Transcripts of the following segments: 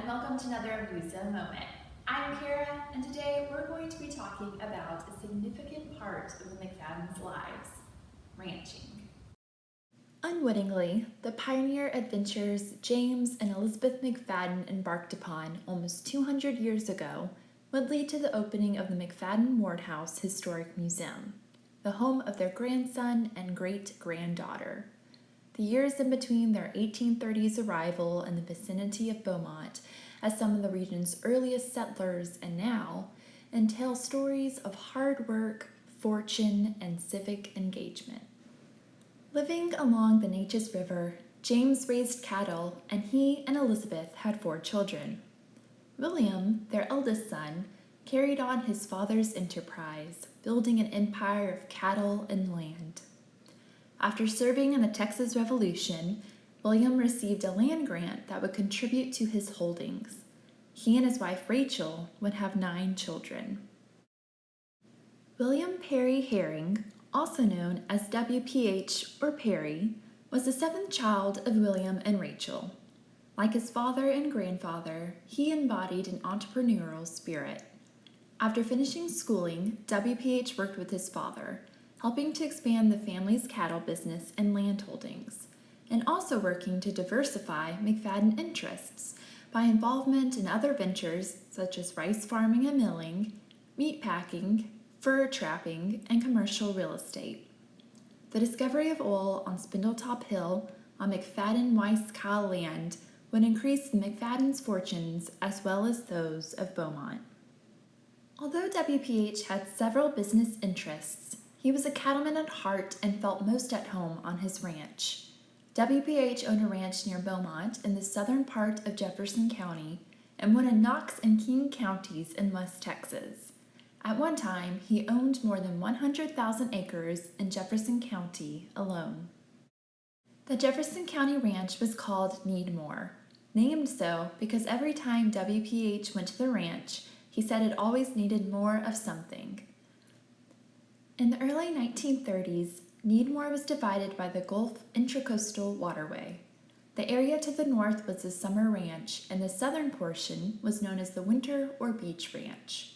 welcome to another Musa Moment. I'm Kara, and today we're going to be talking about a significant part of the McFaddins' lives, ranching. Unwittingly, the pioneer adventures James and Elizabeth McFaddin embarked upon almost 200 years ago would lead to the opening of the McFaddin-Ward House Historic Museum, the home of their grandson and great-granddaughter. The years in between their 1830s arrival in the vicinity of Beaumont as some of the region's earliest settlers and now entail stories of hard work, fortune, and civic engagement. Living along the Neches River, James raised cattle, and he and Elizabeth had 4 children. William, their eldest son, carried on his father's enterprise, building an empire of cattle and land. After serving in the Texas Revolution, William received a land grant that would contribute to his holdings. He and his wife Rachel would have 9 children. William Perry Herring, also known as WPH or Perry, was the 7th child of William and Rachel. Like his father and grandfather, he embodied an entrepreneurial spirit. After finishing schooling, WPH worked with his father, helping to expand the family's cattle business and land holdings, and also working to diversify McFaddin interests by involvement in other ventures such as rice farming and milling, meat packing, fur trapping, and commercial real estate. The discovery of oil on Spindletop Hill on McFaddin-Ward land would increase the McFaddins' fortunes as well as those of Beaumont. Although WPH had several business interests, he was a cattleman at heart and felt most at home on his ranch. WPH owned a ranch near Beaumont in the southern part of Jefferson County and one in Knox and King counties in West Texas. At one time, he owned more than 100,000 acres in Jefferson County alone. The Jefferson County ranch was called Needmore, named so because every time WPH went to the ranch, he said it always needed more of something. In the early 1930s, Needmore was divided by the Gulf Intracoastal Waterway. The area to the north was the Summer Ranch, and the southern portion was known as the Winter or Beach Ranch.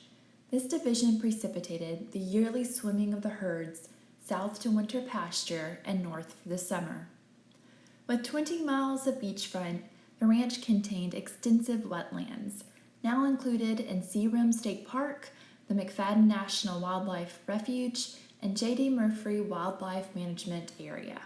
This division precipitated the yearly swimming of the herds south to winter pasture and north for the summer. With 20 miles of beachfront, the ranch contained extensive wetlands, now included in Searim State Park, the McFaddin National Wildlife Refuge, and J.D. Murphy Wildlife Management Area.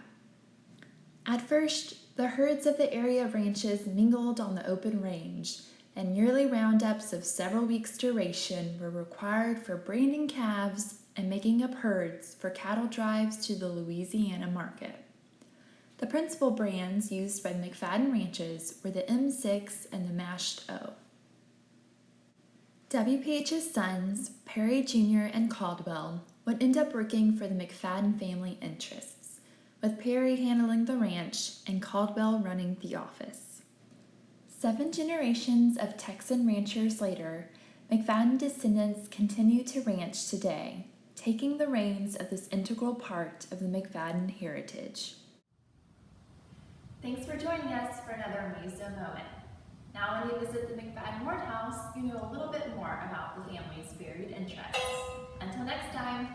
At first, the herds of the area ranches mingled on the open range, and yearly roundups of several weeks' duration were required for branding calves and making up herds for cattle drives to the Louisiana market. The principal brands used by the McFaddin ranches were the M6 and the Mashed O. WPH's sons, Perry Jr. and Caldwell, would end up working for the McFaddin family interests, with Perry handling the ranch and Caldwell running the office. 7 generations of Texan ranchers later, McFaddin descendants continue to ranch today, taking the reins of this integral part of the McFaddin heritage. Thanks for joining us for another Musa Moment. Now when you visit the McFaddin-Ward house, you know a little bit more about the family's varied interests. Until next time.